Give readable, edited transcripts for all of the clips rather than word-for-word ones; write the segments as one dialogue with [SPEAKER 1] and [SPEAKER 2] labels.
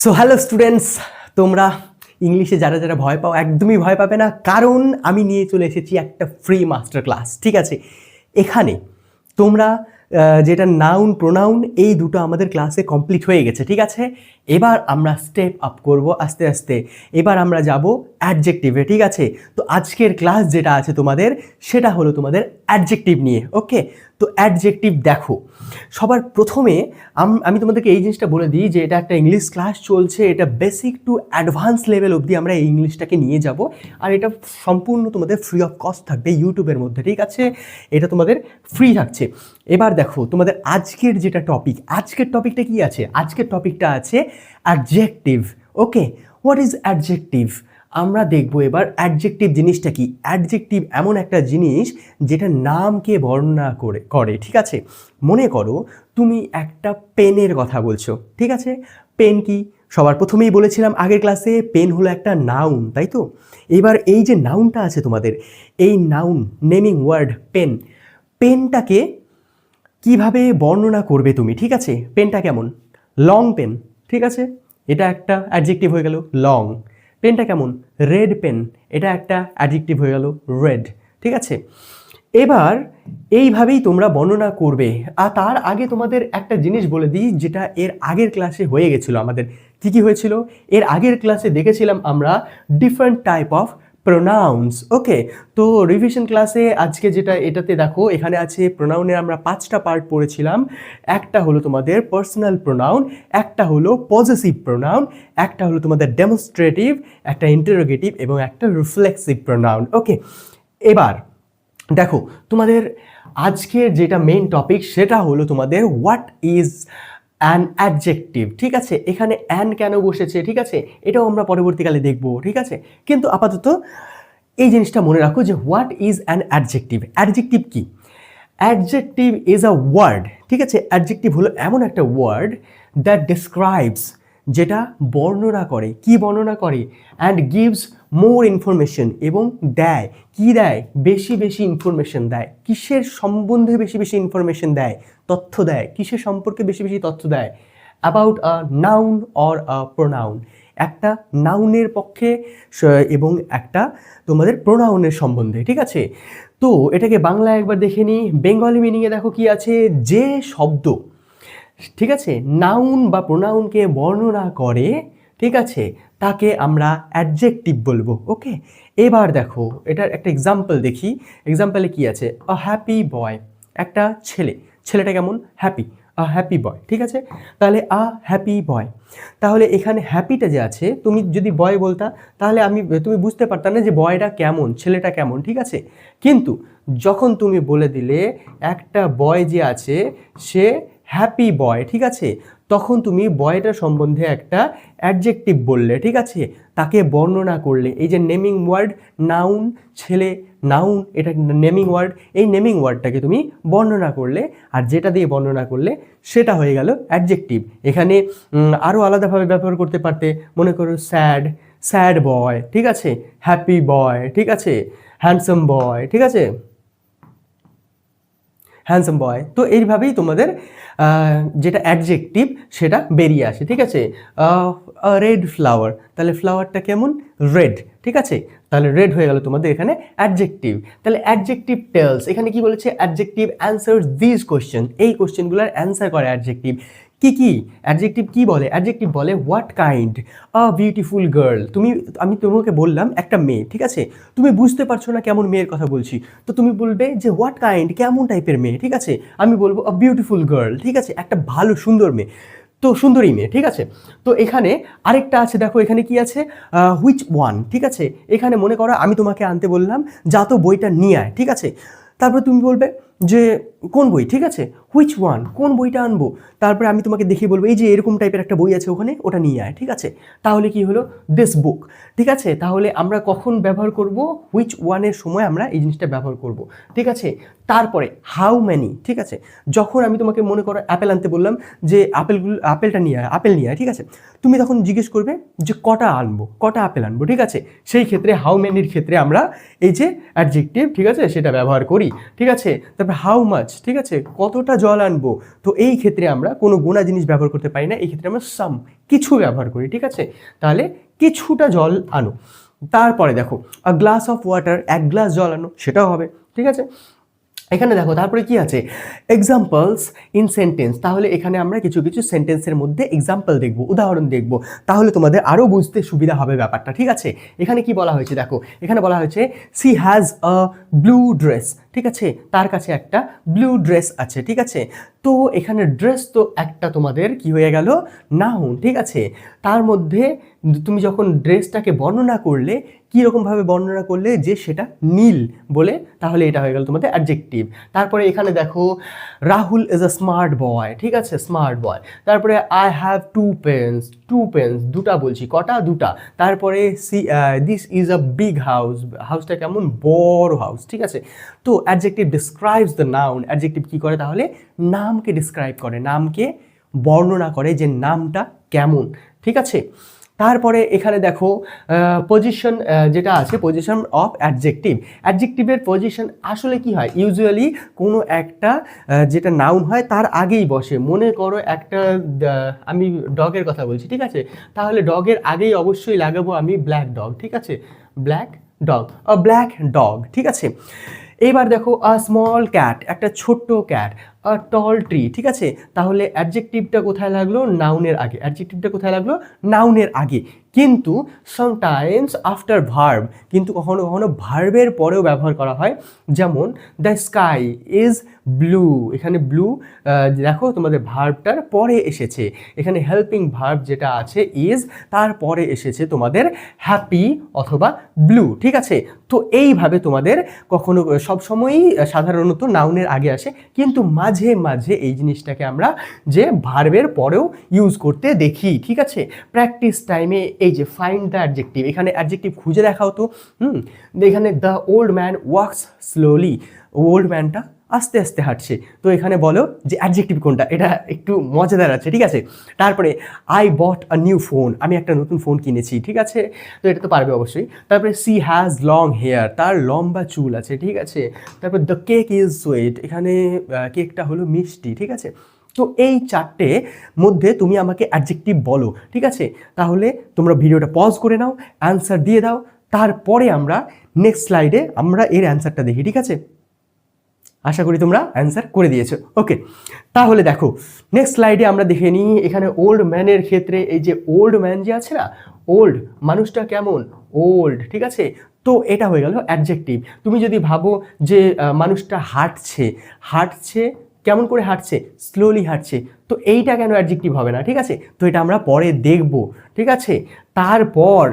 [SPEAKER 1] So hello students, তোমরা ইংলিশে যারা যারা ভয় পাও একদমই ভয় পাবে না, কারণ আমি নিয়ে চলে এসেছি একটা ফ্রি মাস্টার ক্লাস। ঠিক আছে, এখানে তোমরা যেটা নাউন প্রোনাউন এই দুটো আমাদের ক্লাসে কমপ্লিট হয়ে গেছে। ঠিক আছে, এবার আমরা স্টেপ আপ করব আস্তে আস্তে। এবার আমরা যাব অ্যাডজেক্টিভে। ঠিক আছে, তো আজকের ক্লাস যেটা আছে তোমাদের, সেটা হলো তোমাদের অ্যাডজেক্টিভ নিয়ে। ওকে, তো অ্যাডজেক্টিভ দেখো, সবার প্রথমে আমি তোমাদেরকে এই জিনিসটা বলে দিই যে এটা একটা ইংলিশ ক্লাস চলছে, এটা বেসিক টু অ্যাডভান্স লেভেল অবধি আমরা এই ইংলিশটাকে নিয়ে যাব, আর এটা সম্পূর্ণ তোমাদের ফ্রি অফ কস্ট থাকবে ইউটিউবের মধ্যে। ঠিক আছে, এটা তোমাদের ফ্রি থাকছে। এবার দেখো তোমাদের আজকের যেটা টপিক, আজকের টপিকটা কি আছে? আজকের টপিকটা আছে adjective. Okay, what is adjective? আমরা দেখব এবার অ্যাডজেক্টিভ জিনিসটা কি। অ্যাডজেক্টিভ এমন একটা জিনিস যেটা নামকে বর্ণনা করে। ঠিক আছে, মনে করো তুমি একটা পেনের কথা বলছো। ঠিক আছে, পেন কি সবার প্রথমেই বলেছিলাম আগের ক্লাসে, পেন হলো একটা নাউন, তাই তো? এবার এই যে নাউনটা আছে তোমাদের, এই নাউন নেমিং ওয়ার্ড পেন, পেনটাকে কিভাবে বর্ণনা করবে তুমি? ঠিক আছে, পেনটা কেমন? Long pen. ঠিক আছে, এটা একটা অ্যাডজেক্টিভ হয়ে গেল, লং। পেনটা কেমন? রেড পেন, এটা একটা অ্যাডজেক্টিভ হয়ে গেল, রেড। ঠিক আছে, এবার এইভাবেই তোমরা বর্ণনা করবে। আর তার আগে তোমাদের একটা জিনিস বলে দিই, যেটা এর আগের ক্লাসে হয়ে গেছিলো আমাদের। কি হয়েছিল? এর আগের ক্লাসে দেখেছিলাম আমরা ডিফারেন্ট টাইপ অফ প্রোনাউন্স। ওকে, তো রিভিশন ক্লাসে আজকে যেটা এটাতে দেখো, এখানে আছে প্রোনাউনের আমরা 5টা পার্ট পড়েছিলাম। একটা হলো তোমাদের পার্সোনাল প্রোনাউন, একটা হলো পজেসিভ প্রোনাউন, একটা হলো তোমাদের ডেমনস্ট্রেটিভ, একটা ইন্টারোগেটিভ এবং একটা রিফ্লেক্সিভ প্রোনাউন। ওকে, এবার দেখো তোমাদের আজকের যেটা মেইন টপিক, সেটা হলো তোমাদের হোয়াট ইজ অ্যান অ্যাডজেক্টিভ। ঠিক আছে, এখানে অ্যান কেন বসেছে, ঠিক আছে, এটাও আমরা পরবর্তীকালে দেখব। ঠিক আছে, কিন্তু আপাতত এই জিনিসটা মনে রাখো যে what is an adjective. Adjective কি? Adjective is a word. ঠিক আছে, অ্যাডজেক্টিভ হলো এমন একটা ওয়ার্ড দ্যাট ডিসক্রাইবস, যেটা বর্ণনা করে। কি বর্ণনা করে? অ্যান্ড গিভস মোর ইনফরমেশন, এবং দেয়। কি দেয়? বেশি বেশি ইনফরমেশন দেয়। কিসের সম্বন্ধে বেশি বেশি ইনফরমেশন দেয়? তথ্য দেয়। কিসের সম্পর্কে বেশি বেশি তথ্য দেয়? About a noun or a pronoun. একটা নাউনের পক্ষে এবং একটা তোমাদের প্রোনাউনের সম্বন্ধে। ঠিক আছে, তো এটাকে বাংলায় একবার দেখে নিই। বেঙ্গলি মিনিংয়ে দেখো কি আছে, যে শব্দ, ঠিক আছে, নাউন বা প্রোনাউনকে বর্ণনা করে, ঠিক আছে, তাকে আমরা অ্যাডজেক্টিভ বলবো। ওকে, এবার দেখো এটার একটা এক্সাম্পল দেখি। এক্সাম্পলে কি আছে? আ হ্যাপি বয়, একটা ছেলে, ছেলেটা কেমন? হ্যাপি, আ হ্যাপি বয়। ঠিক আছে, তাহলে আ হ্যাপি বয়। তাহলে এখানে হ্যাপিটা যে আছে, তুমি যদি বয় বলতা, তাহলে তুমি বুঝতে পারতাম না যে বয়টা কেমন, ছেলেটা কেমন। ঠিক আছে, কিন্তু যখন তুমি বলে দিলে একটা বয় যে আছে সে হ্যাপি বয়, ঠিক আছে, তখন তুমি বয়টার সম্বন্ধে একটা অ্যাডজেক্টিভ বললে। ঠিক আছে, তাকে বর্ণনা করলে। এই যে নেমিং ওয়ার্ড, নাউন, ছেলে, নাউন, এটা নেমিং ওয়ার্ড। এই নেমিং ওয়ার্ডটাকে তুমি বর্ণনা করলে, আর যেটা দিয়ে বর্ণনা করলে সেটা হয়ে গেল অ্যাডজেক্টিভ। এখানে আরও আলাদাভাবে ব্যবহার করতে পারতে, মনে করো স্যাড, স্যাড বয়। ঠিক আছে, হ্যাপি বয়। ঠিক আছে, হ্যান্ডসাম বয়। ঠিক আছে, হ্যান্ডসাম বয়। তো এইভাবেই তোমাদের যেটা অ্যাডজেক্টিভ সেটা বেরিয়ে আসে। ঠিক আছে, রেড ফ্লাওয়ার, তাহলে ফ্লাওয়ারটা কেমন? রেড। ঠিক আছে, তাহলে রেড হয়ে গেল তোমাদের এখানে অ্যাডজেক্টিভ। তাহলে অ্যাডজেক্টিভ টেলস, এখানে কি বলেছে? অ্যাডজেক্টিভ অ্যান্সার্স দিস কোশ্চেন, এই কোশ্চেনগুলোর অ্যান্সার করে অ্যাডজেক্টিভ। কি অ্যাডজেক্টিভ কি বলে? অ্যাডজেক্টিভ বলে what kind a beautiful girl. আমি তোমাকে বললাম একটা মেয়ে, ঠিক আছে, তুমি বুঝতে পারছো না কেমন মেয়ের কথা বলছি, তো তুমি বলবে যে হোয়াট কাইন্ড, কেমন টাইপের মেয়ে। ঠিক আছে, আমি বলবো আ বিউটিফুল গার্ল। ঠিক আছে, একটা ভালো সুন্দর মেয়ে, তো সুন্দরী মেয়ে। ঠিক আছে, তো এখানে আরেকটা আছে, দেখো এখানে কি আছে? Which one. ঠিক আছে, এখানে মনে করো আমি তোমাকে আনতে বললাম, যা তো বইটা নিয়ে আয়। ঠিক আছে, তারপরে তুমি বলবে যে কোন বই। ঠিক আছে, হুইচ ওয়ান, কোন বইটা আনবো। তারপরে আমি তোমাকে দেখিয়ে বলবো এই যে এরকম টাইপের একটা বই আছে ওখানে, ওটা নিয়ে আয়। ঠিক আছে, তাহলে কি হলো? This book. ঠিক আছে, তাহলে আমরা কখন ব্যবহার করব? হুইচ ওয়ানের সময় আমরা এই জিনিসটা ব্যবহার করব। ঠিক আছে, তারপরে হাউ মেনি। ঠিক আছে, যখন আমি তোমাকে মনে করো অ্যাপেল আনতে বললাম, যে আপেলটা নিয়ে আয়, আপেল নিয়ে আয়। ঠিক আছে, তুমি তখন জিজ্ঞেস করবে যে কটা আনবো, কটা আপেল আনবো। ঠিক আছে, সেই ক্ষেত্রে হাউ মেনির ক্ষেত্রে আমরা এই যে অ্যাডজেক্টিভ, ঠিক আছে, সেটা ব্যবহার করি। ঠিক আছে, তারপর তারপর হাউ মাচ, ঠিক আছে, কতটা জল আনবো। তো এই ক্ষেত্রে আমরা কোনো গোনা জিনিস ব্যবহার করতে পারি না, এই ক্ষেত্রে আমরা সাম, কিছু ব্যবহার করি, ঠিক আছে। তাহলে কিছুটা জল আনো। তারপরে দেখো আ গ্লাস অফ ওয়াটার, এক গ্লাস জল আনো, সেটাও হবে, ঠিক আছে। এখানে দেখো তারপরে কি আছে, এক্সাম্পলস ইন সেন্টেন্স। তাহলে এখানে আমরা কিছু কিছু সেন্টেন্সের মধ্যে এক্সাম্পল দেখব, উদাহরণ দেখব, তাহলে তোমাদের আরও বুঝতে সুবিধা হবে ব্যাপারটা, ঠিক আছে। এখানে কি বলা হয়েছে দেখো, এখানে বলা হয়েছে she has a blue dress, ঠিক আছে, তার কাছে একটা ব্লু ড্রেস আছে, ঠিক আছে। তো এখানে ড্রেস তো একটা তোমাদের কি হয়ে গেল, নাউন, ঠিক আছে। তার মধ্যে তুমি যখন ড্রেসটাকে বর্ণনা করলে, কীরকমভাবে বর্ণনা করলে, যে সেটা নীল বলে, তাহলে এটা হয়ে গেল তোমাদের অ্যাডজেক্টিভ। তারপরে এখানে দেখো Rahul is a smart boy, ঠিক আছে, স্মার্ট বয়। তারপরে আই হ্যাভ টু পেন্স, দুটা বলছি, কটা, দুটা। তারপরে this is a big house, হাউসটা কেমন, বড় হাউস, ঠিক আছে। তো adjective describes the noun, adjective কী করে, তাহলে নামকে ডিসক্রাইব করে, নামকে বর্ণনা করে যে নামটা কেমন, ঠিক আছে। তারপরে এখানে দেখো পজিশন যেটা আছে, পজিশন অফ অ্যাডজেক্টিভ। অ্যাডজেক্টিভের পজিশন আসলে কি হয়, ইউজুয়ালি কোনো একটা যেটা নাউন হয় তার আগেই বসে। মনে করো একটা আমি ডগের কথা বলছি, ঠিক আছে, তাহলে ডগের আগেই অবশ্যই লাগাবো আমি ব্ল্যাক ডগ, ঠিক আছে, ব্ল্যাক ডগ, ব্ল্যাক ডগ, ঠিক আছে। এবার দেখো আ স্মল ক্যাট, একটা ছোট্ট ক্যাট, আ টল ট্রি, ঠিক আছে। তাহলে অ্যাডজেক্টিভটা কোথায় লাগলো, নাউনের আগে, অ্যাডজেক্টিভটা কোথায় লাগলো, নাউনের আগে। কিন্তু সামটাইমস আফটার ভার্ব, কিন্তু কখনো কখনো ভার্বের পরেও ব্যবহার করা হয়। যেমন দ্য স্কাই ইজ ব্লু, এখানে ব্লু দেখো তোমাদের ভার্বটার পরে এসেছে। এখানে হেল্পিং ভার্ব যেটা আছে ইজ, তারপরে এসেছে তোমাদের হ্যাপি অথবা ব্লু, ঠিক আছে। তো এইভাবে তোমাদের কখনো সবসময়ই সাধারণত নাউনের আগে আসে, কিন্তু মাঝে মাঝে এই জিনিসটাকে আমরা যে ভার্বের পরেও ইউজ করতে দেখি, ঠিক আছে। প্র্যাকটিস টাইমে এই যে ফাইন্ড দ্য অ্যাডজেক্টিভ, এখানে অ্যাডজেক্টিভ খুঁজে দেখাও তো। এখানে the old man walks slowly, old ম্যানটা আস্তে আস্তে হাঁটছে। তো এখানে বলো যে অ্যাডজেক্টিভ কোনটা, এটা একটু মজাদার আছে, ঠিক আছে। তারপরে I bought a new phone, আমি একটা নতুন ফোন কিনেছি, ঠিক আছে। তো এটা তো পারবে অবশ্যই। তারপরে সি হ্যাজ লং হেয়ার, তার লম্বা চুল আছে, ঠিক আছে। তারপর দ্য কেক ইজ সুইট, এখানে কেকটা হলো মিষ্টি, ঠিক আছে। তো এই চারটে মধ্যে তুমি আমাকে অ্যাডজেক্টিভ বলো, ঠিক আছে। তাহলে তোমরা ভিডিওটা পজ করে নাও, অ্যান্সার দিয়ে দাও, তারপরে আমরা নেক্সট স্লাইডে আমরা এর অ্যান্সারটা দেখি, ঠিক আছে। আশা করি তোমরা অ্যান্সার করে দিয়েছো, ওকে। তাহলে দেখো নেক্সট স্লাইডে আমরা দেখে নিই। এখানে ওল্ড ম্যানের ক্ষেত্রে এই যে ওল্ড ম্যান যে আছে না, ওল্ড মানুষটা কেমন, ওল্ড, ঠিক আছে। তো এটা হয়ে গেল অ্যাডজেক্টিভ। তুমি যদি ভাবো যে মানুষটা হাঁটছে কেমন করে হাঁটছে, স্লোলি হাঁটছে, তো এইটা কেন অ্যাডজেক্টিভ হবে না, ঠিক আছে। তো এটা আমরা পরে দেখব, ঠিক আছে। তারপর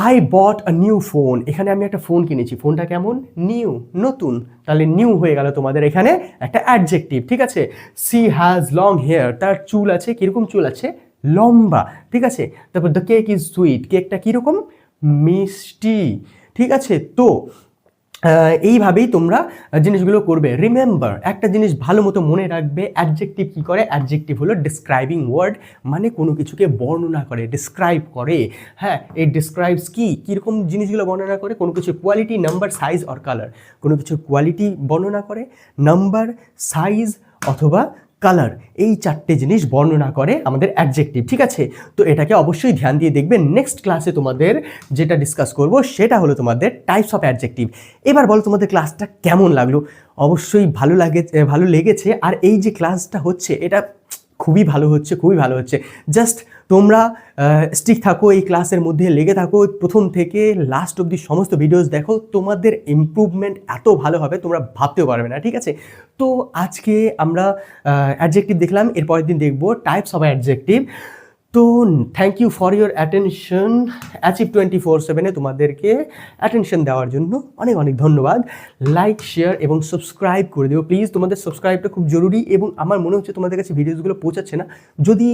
[SPEAKER 1] I bought a new phone, এখানে আমি একটা ফোন কিনেছি, ফোনটা কেমন, নিউ, নতুন, তাহলে নিউ হয়ে গেল তোমাদের এখানে একটা অ্যাডজেক্টিভ, ঠিক আছে। সি হ্যাজ লং হেয়ার, তার চুল আছে, কীরকম চুল আছে, লম্বা, ঠিক আছে। তারপর দ্য কেক ইজ সুইট, কেকটা কীরকম, মিষ্টি, ঠিক আছে। তো এইভাবেই তোমরা জিনিসগুলো করবে। রিমেম্বার, একটা জিনিস ভালো মতো মনে রাখবে, অ্যাডজেক্টিভ কী করে, অ্যাডজেক্টিভ হলো ডিসক্রাইবিং ওয়ার্ড, মানে কোনো কিছুকে বর্ণনা করে, ডিসক্রাইব করে। হ্যাঁ, এই ডিসক্রাইবস কীরকম জিনিসগুলো বর্ণনা করে, কোনো কিছু quality, number, size or colour, কোনো কিছু কোয়ালিটি বর্ণনা করে, নাম্বার, সাইজ অথবা কালার, এই চারটে জিনিস বর্ণনা করে আমাদের অ্যাডজেক্টিভ, ঠিক আছে। তো এটাকে অবশ্যই ধ্যান দিয়ে দেখবে। নেক্সট ক্লাসে তোমাদের যেটা ডিসকাস করব সেটা হলো তোমাদের টাইপস অফ অ্যাডজেক্টিভ। এবার বলো তোমাদের ক্লাসটা কেমন লাগলো, অবশ্যই ভালো লেগেছে। আর এই যে ক্লাসটা হচ্ছে এটা খুবই ভালো হচ্ছে। জাস্ট তোমরা স্টিক থাকো, এই ক্লাসের মধ্যে লেগে থাকো, প্রথম থেকে লাস্ট অবধি সমস্ত ভিডিওস দেখো, তোমাদের ইমপ্রুভমেন্ট এত ভালো হবে তোমরা ভাবতেও পারবে না, ঠিক আছে। তো আজকে আমরা অ্যাডজেক্টিভ দেখলাম, এর পরের দিন দেখবো টাইপস অফ অ্যাডজেক্টিভ। তো thank you for your attention. Achieve 24/7-এ তোমাদেরকে অ্যাটেনশন দেওয়ার জন্য অনেক অনেক ধন্যবাদ। লাইক, শেয়ার এবং সাবস্ক্রাইব করে দিও প্লিজ, তোমাদের সাবস্ক্রাইবটা খুব জরুরি। এবং আমার মনে হচ্ছে তোমাদের কাছে ভিডিওসগুলো পৌঁছাচ্ছে না, যদি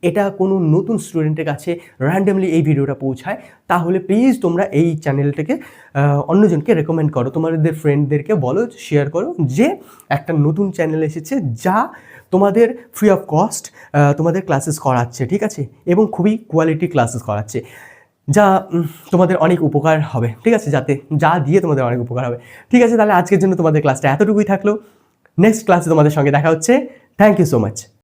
[SPEAKER 1] এটা কোনো নতুন স্টুডেন্টের কাছে র্যান্ডমলি এই ভিডিওটা পৌঁছায়, তাহলে প্লিজ তোমরা এই চ্যানেলটাকে অন্যজনকে রেকমেন্ড করো, তোমাদের ফ্রেন্ডদেরকে বলো, শেয়ার করো যে একটা নতুন চ্যানেল এসেছে যা তোমাদের ফ্রি অফ কস্ট তোমাদের ক্লাসেস করাচ্ছে, ঠিক আছে, এবং খুবই কোয়ালিটি ক্লাসেস করাচ্ছে, যা তোমাদের অনেক উপকার হবে, ঠিক আছে, যা দিয়ে তোমাদের অনেক উপকার হবে, ঠিক আছে। তাহলে আজকের জন্য তোমাদের ক্লাসটা এতটুকুই থাকলো। নেক্সট ক্লাসে তোমাদের সঙ্গে দেখা হচ্ছে। Thank you so much.